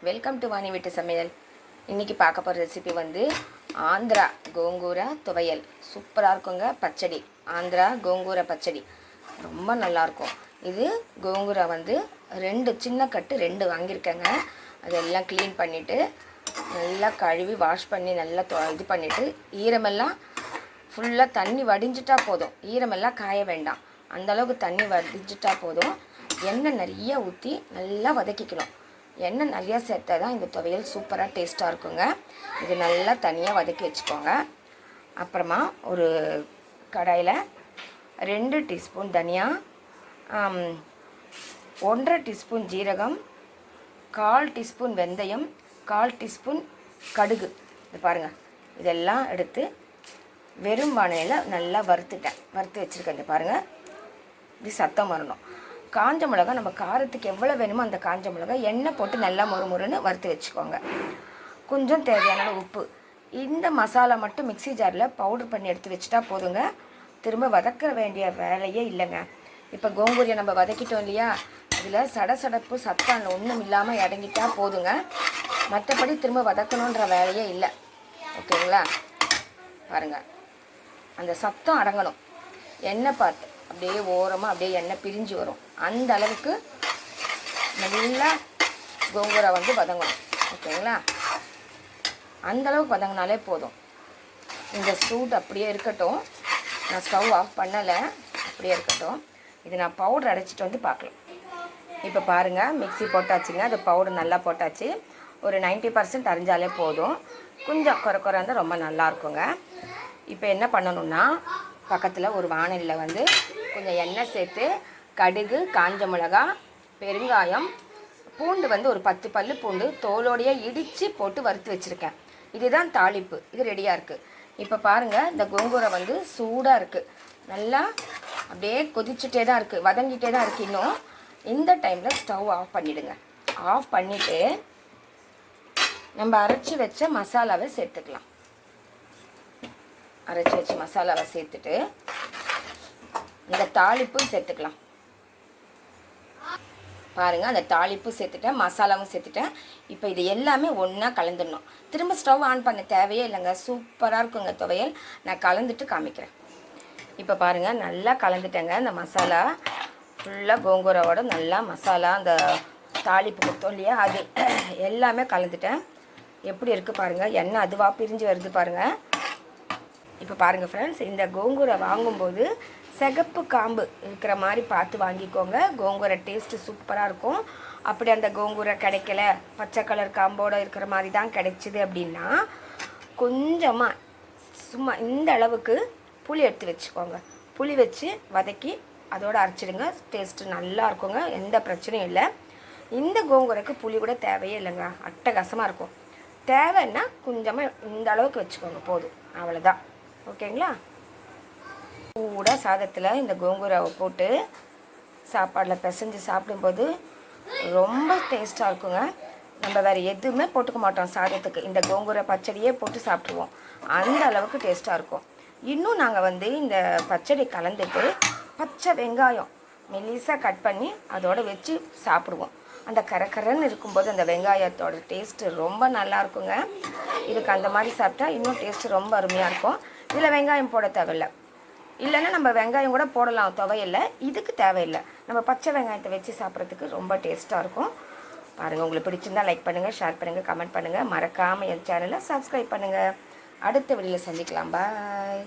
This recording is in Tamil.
வெல்கம் டு வாணி வீட்டு சமையல். இன்றைக்கி பார்க்க போகிற ரெசிபி வந்து ஆந்திரா கோங்கூரை துவையல். சூப்பராக இருக்குங்க. பச்சடி, ஆந்திரா கோங்கூரை பச்சடி ரொம்ப நல்லாயிருக்கும். இது கோங்கூரை வந்து 2 சின்ன கட்டு 2 வாங்கியிருக்கேங்க. அதெல்லாம் க்ளீன் பண்ணிவிட்டு நல்லா கழுவி வாஷ் பண்ணி நல்லா இது பண்ணிவிட்டு ஈரமெல்லாம் ஃபுல்லாக தண்ணி வடிஞ்சிட்டா போதும். ஈரமெல்லாம் காய வேண்டாம். அந்தளவுக்கு தண்ணி வடிஞ்சிட்டா போதும். எண்ணெய் நிறைய ஊற்றி நல்லா வதக்கிக்கணும். எண்ணெய் நிறையா சேர்த்தா தான் இந்த துவையல் சூப்பராக டேஸ்ட்டாக இருக்குங்க. இது நல்லா தனியாக வதக்கி வச்சுக்கோங்க. அப்புறமா ஒரு கடாயில் 2 டீஸ்பூன் தனியா, 1.5 டீஸ்பூன் ஜீரகம், 1/4 டீஸ்பூன் வெந்தயம், 1/4 டீஸ்பூன் கடுகு. இது பாருங்கள், இதெல்லாம் எடுத்து வெறும் வானலில் நல்லா வறுத்து வச்சுருக்கேன். இது பாருங்கள், இது சத்தம் வரணும். காஞ்ச மிளகா நம்ம காரத்துக்கு எவ்வளோ வேணுமோ அந்த காஞ்ச மிளகா எண்ணெய் போட்டு நல்லா முறுமுறுன்னு வறுத்து வச்சுக்கோங்க. கொஞ்சம் தேவையான உப்பு. இந்த மசாலா மட்டும் மிக்ஸி ஜாரில் பவுடர் பண்ணி எடுத்து வச்சுட்டா போதுங்க. திரும்ப வதக்க வேண்டிய வேலையே இல்லைங்க. இப்போ கோங்கூரியை நம்ம வதக்கிட்டோம் இல்லையா, இதில் சடசடப்பு சத்தம் ஒன்றும் இல்லாமல் இறங்கிட்டா போதுங்க. மற்றபடி திரும்ப வதக்கணுன்ற வேலையே இல்லை. ஓகேங்களா? பாருங்கள், அந்த சத்தம் அடங்கணும். எண்ணெய் பார்த்து அப்படியே ஓரமாக அப்படியே எண்ணெய் பிரிஞ்சு வரும். அந்த அளவுக்கு நல்லா கோங்கூரை வந்து வதங்கணும். ஓகேங்களா? அந்த அளவுக்கு வதங்கினாலே போதும். இந்த சூடு அப்படியே இருக்கட்டும். நான் ஸ்டவ் ஆஃப் பண்ணலை, அப்படியே இருக்கட்டும். இது நான் பவுடர் அரைச்சிட்டு வந்து பார்க்கலாம். இப்போ பாருங்கள், மிக்ஸி போட்டாச்சுங்க. அது பவுடர் நல்லா போட்டாச்சு. ஒரு 90% அரைஞ்சாலே போதும். கொஞ்சம் குறை இருந்தால் ரொம்ப நல்லாயிருக்குங்க. இப்போ என்ன பண்ணணுன்னா, பக்கத்தில் ஒரு வானலியில் வந்து கொஞ்சம் எண்ணெய் சேர்த்து கடுகு, காஞ்ச மிளகா, பெருங்காயம், பூண்டு வந்து ஒரு 10 பல்லு பூண்டு தோலோடையே இடித்து போட்டு வறுத்து வச்சுருக்கேன். இதுதான் தாளிப்பு. இது ரெடியாக இருக்குது. இப்போ பாருங்கள், இந்த கோங்கூரை வந்து சூடாக இருக்குது. நல்லா அப்படியே கொதிச்சுட்டே தான் இருக்குது, வதங்கிட்டே தான் இருக்குது. இன்னும் இந்த டைமில் ஸ்டவ் ஆஃப் பண்ணிவிடுங்க. ஆஃப் பண்ணிவிட்டு நம்ம அரைச்சி வச்ச மசாலாவை சேர்த்துக்கலாம். அரைச்சி வச்ச மசாலாவை சேர்த்துட்டு இந்த தாளிப்பும் சேர்த்துக்கலாம். பாருங்கள், அந்த தாளிப்பும் சேர்த்துட்டேன், மசாலாவும் சேர்த்துட்டேன். இப்போ இது எல்லாமே ஒன்றா கலந்துடணும். திரும்ப ஸ்டவ் ஆன் பண்ண தேவையே இல்லைங்க. சூப்பராக இருக்குங்க துவையல். நான் கலந்துட்டு காமிக்கிறேன். இப்போ பாருங்கள், நல்லா கலந்துட்டேங்க. இந்த மசாலா ஃபுல்லாக கோங்கூரோட நல்லா மசாலா, அந்த தாளிப்பு கொடுத்தோம் இல்லையா, அது எல்லாமே கலந்துட்டேன். எப்படி இருக்குது பாருங்கள், எண்ணெய் அதுவாக பிரிஞ்சு வருது பாருங்கள். இப்போ பாருங்கள் ஃப்ரெண்ட்ஸ், இந்த கோங்கூரை வாங்கும்போது சிகப்பு காம்பு இருக்கிற மாதிரி பார்த்து வாங்கிக்கோங்க. கோங்கூரை டேஸ்ட்டு சூப்பராக இருக்கும். அப்படி அந்த கோங்கூரை கிடைக்கல, பச்சை கலர் காம்போடு இருக்கிற மாதிரி தான் கிடைச்சிது அப்படின்னா, கொஞ்சமாக சும்மா இந்த அளவுக்கு புளி எடுத்து வச்சுக்கோங்க. புளி வச்சு வதக்கி அதோடு அரைச்சிடுங்க. டேஸ்ட்டு நல்லா இருக்குங்க. எந்த பிரச்சனையும் இல்லை. இந்த கோங்கூரைக்கு புளி கூட தேவையே இல்லைங்க. அட்டகாசமாக இருக்கும். தேவைன்னா கொஞ்சமாக இந்த அளவுக்கு வச்சுக்கோங்க, போதும். அவ்வளோதான். ஓகேங்களா? கூட சாதத்தில் இந்த கோங்கூராவை போட்டு சாப்பாடில் பிசைஞ்சு சாப்பிடும்போது ரொம்ப டேஸ்ட்டாக இருக்குங்க. நம்ம வேறு எதுவுமே போட்டுக்க மாட்டோம் சாதத்துக்கு. இந்த கோங்கூரை பச்சடியே போட்டு சாப்பிட்ருவோம். அந்த அளவுக்கு டேஸ்ட்டாக இருக்கும். இன்னும் நாங்கள் வந்து இந்த பச்சடி கலந்துட்டு பச்சை வெங்காயம் மெலிசாக கட் பண்ணி அதோடு வச்சு சாப்பிடுவோம். அந்த கரக்கரன்னு இருக்கும்போது அந்த வெங்காயத்தோட டேஸ்ட்டு ரொம்ப நல்லா இருக்குங்க. இதுக்கு அந்த மாதிரி சாப்பிட்டா இன்னும் டேஸ்ட்டு ரொம்ப அருமையாக இருக்கும். இதில் வெங்காயம் போட தேவையில்லை. இல்லைன்னா நம்ம வெங்காயம் கூட போடலாம் துவையல்ல. இதுக்கு தேவையில்லை. நம்ம பச்சை வெங்காயத்தை வச்சு சாப்பிட்றதுக்கு ரொம்ப டேஸ்ட்டாக இருக்கும். பாருங்கள், உங்களுக்கு பிடிச்சிருந்தால் லைக் பண்ணுங்கள், ஷேர் பண்ணுங்கள், கமெண்ட் பண்ணுங்கள். மறக்காமல் என் சேனலை சப்ஸ்கிரைப் பண்ணுங்கள். அடுத்த வீடியோவில் சந்திக்கலாம். பாய்.